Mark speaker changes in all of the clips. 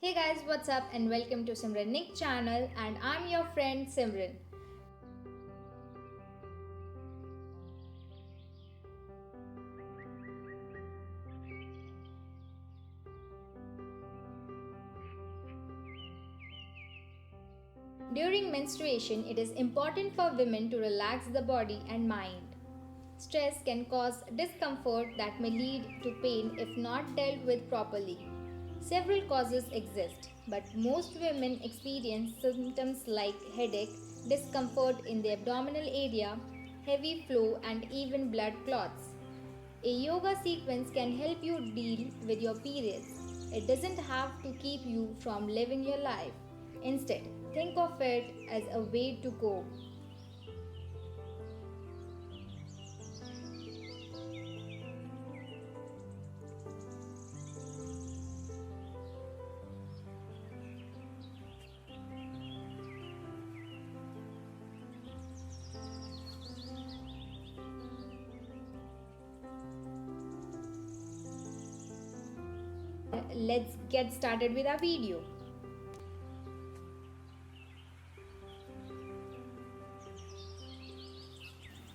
Speaker 1: Hey guys, what's up and welcome to Simran Nick channel and I'm your friend Simran. During menstruation, it is important for women to relax the body and mind. Stress can cause discomfort that may lead to pain if not dealt with properly. Several causes exist, but most women experience symptoms like headache, discomfort in the abdominal area, heavy flow, and even blood clots. A yoga sequence can help you deal with your periods. It doesn't have to keep you from living your life. Instead, think of it as a way to cope. Let's get started with our video.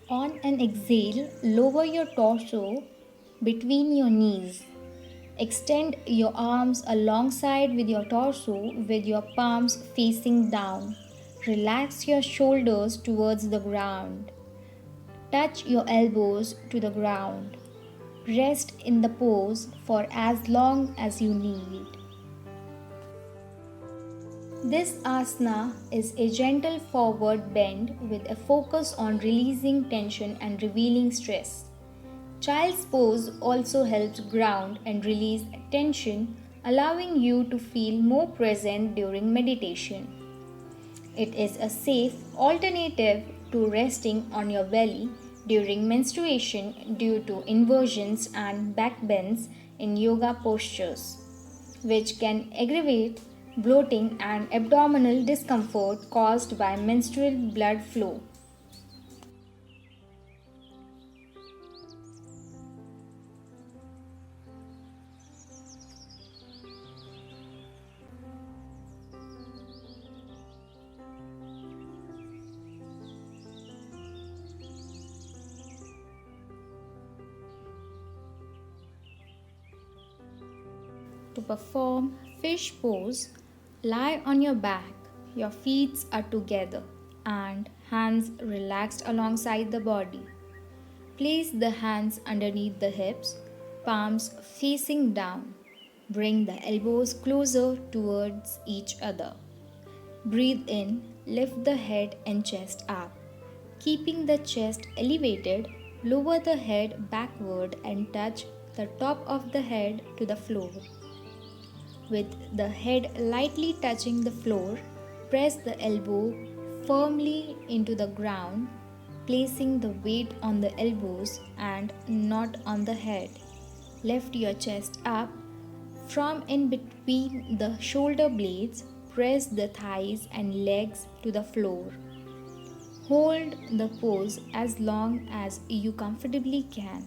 Speaker 1: On an exhale, lower your torso between your knees. Extend your arms alongside with your torso with your palms facing down. Relax your shoulders towards the ground. Touch your elbows to the ground. Rest in the pose for as long as you need. This asana is a gentle forward bend with a focus on releasing tension and revealing stress. Child's pose also helps ground and release tension, allowing you to feel more present during meditation. It is a safe alternative to resting on your belly during menstruation due to inversions and back bends in yoga postures, which can aggravate bloating and abdominal discomfort caused by menstrual blood flow. To perform fish pose, lie on your back, your feet are together and hands relaxed alongside the body. Place the hands underneath the hips, palms facing down. Bring the elbows closer towards each other. Breathe in, lift the head and chest up. Keeping the chest elevated, lower the head backward and touch the top of the head to the floor. With the head lightly touching the floor, press the elbow firmly into the ground, placing the weight on the elbows and not on the head. Lift your chest up. From in between the shoulder blades, press the thighs and legs to the floor. Hold the pose as long as you comfortably can,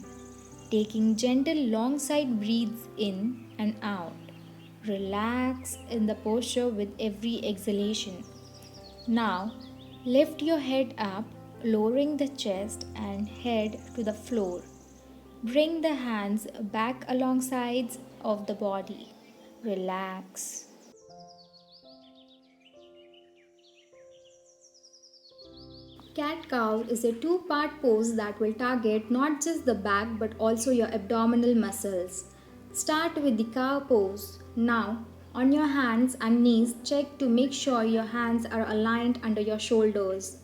Speaker 1: taking gentle long side breaths in and out. Relax in the posture with every exhalation. Now, lift your head up, lowering the chest and head to the floor. Bring the hands back along sides of the body. Relax. Cat cow is a two-part pose that will target not just the back but also your abdominal muscles. Start with the cow pose. Now, on your hands and knees, check to make sure your hands are aligned under your shoulders.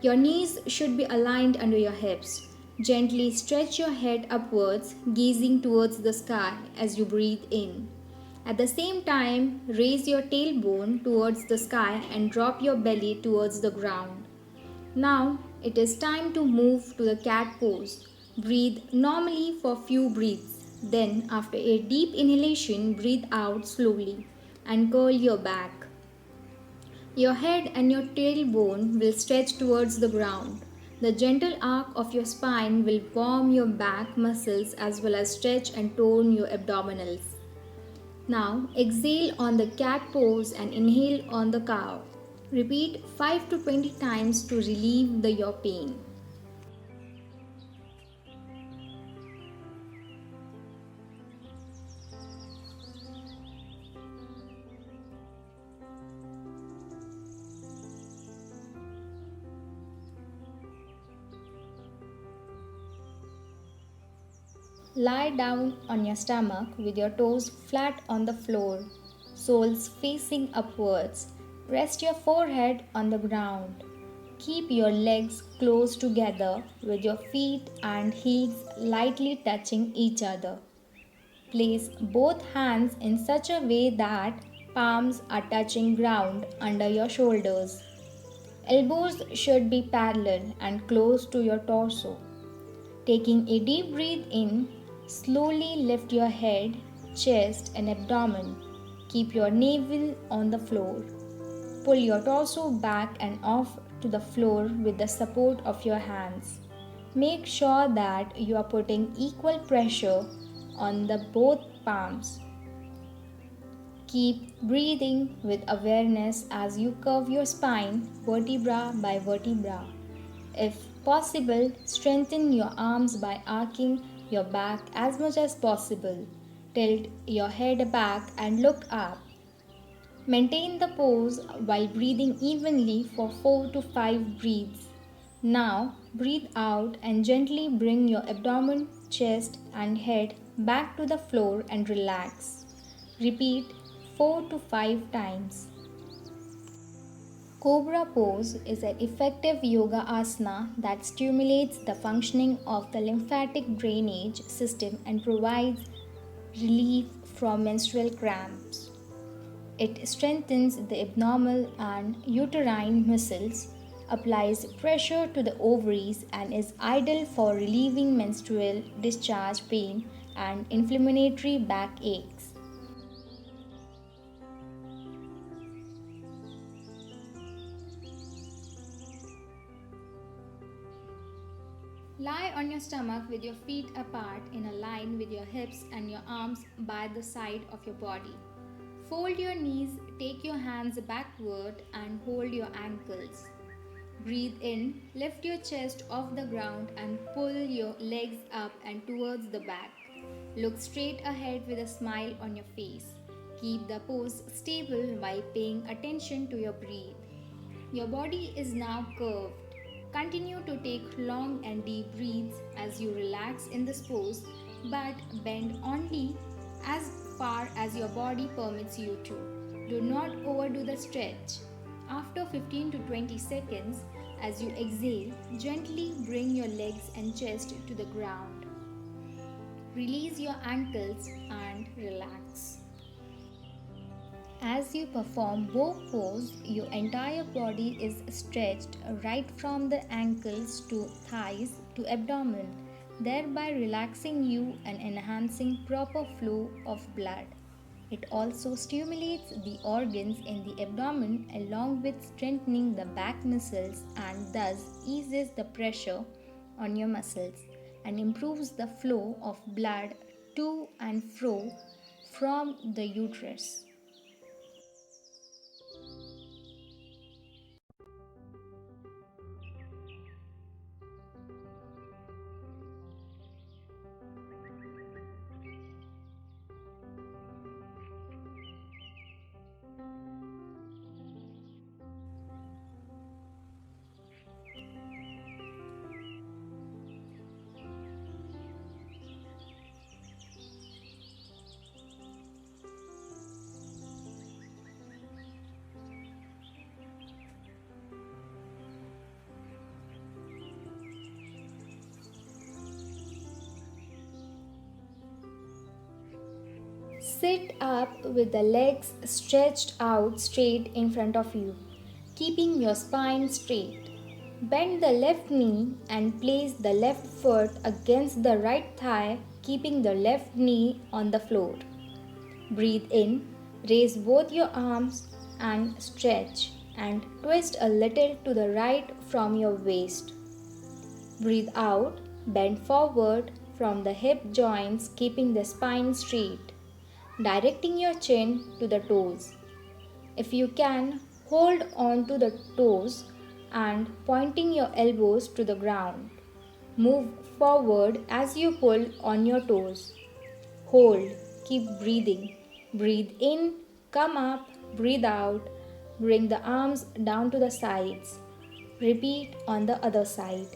Speaker 1: Your knees should be aligned under your hips. Gently stretch your head upwards, gazing towards the sky as you breathe in. At the same time, raise your tailbone towards the sky and drop your belly towards the ground. Now it is time to move to the cat pose. Breathe normally for few breaths. Then, after a deep inhalation, breathe out slowly and curl your back. Your head and your tailbone will stretch towards the ground. The gentle arc of your spine will warm your back muscles as well as stretch and tone your abdominals. Now exhale on the cat pose and inhale on the cow. Repeat 5 to 20 times to relieve your pain. Lie down on your stomach with your toes flat on the floor, soles facing upwards. Rest your forehead on the ground. Keep your legs close together with your feet and heels lightly touching each other. Place both hands in such a way that palms are touching ground under your shoulders. Elbows should be parallel and close to your torso. Taking a deep breath in, slowly lift your head, chest, and abdomen. Keep your navel on the floor. Pull your torso back and off to the floor with the support of your hands. Make sure that you are putting equal pressure on the both palms. Keep breathing with awareness as you curve your spine vertebra by vertebra. If possible, strengthen your arms by arcing your back as much as possible. Tilt your head back and look up. Maintain the pose while breathing evenly for 4 to 5 breaths. Now, breathe out and gently bring your abdomen, chest, and head back to the floor and relax. Repeat 4 to 5 times. Cobra pose is an effective yoga asana that stimulates the functioning of the lymphatic drainage system and provides relief from menstrual cramps. It strengthens the abdominal and uterine muscles, applies pressure to the ovaries, and is ideal for relieving menstrual discharge pain and inflammatory backaches. Lie on your stomach with your feet apart in a line with your hips and your arms by the side of your body. Fold your knees, take your hands backward, and hold your ankles. Breathe in, lift your chest off the ground and pull your legs up and towards the back. Look straight ahead with a smile on your face. Keep the pose stable while paying attention to your breath. Your body is now curved. Continue to take long and deep breaths as you relax in this pose, but bend only as far as your body permits you to. Do not overdo the stretch. After 15 to 20 seconds, as you exhale, gently bring your legs and chest to the ground. Release your ankles and relax. As you perform bow pose, your entire body is stretched right from the ankles to thighs to abdomen, thereby relaxing you and enhancing proper flow of blood. It also stimulates the organs in the abdomen along with strengthening the back muscles and thus eases the pressure on your muscles and improves the flow of blood to and fro from the uterus. Sit up with the legs stretched out straight in front of you, keeping your spine straight. Bend the left knee and place the left foot against the right thigh, keeping the left knee on the floor. Breathe in, raise both your arms and stretch and twist a little to the right from your waist. Breathe out, bend forward from the hip joints, keeping the spine straight. directing your chin to the toes. If you can, hold on to the toes and pointing your elbows to the ground. Move forward as you pull on your toes. Hold, keep breathing. Breathe in, come up, breathe out. Bring the arms down to the sides. Repeat on the other side.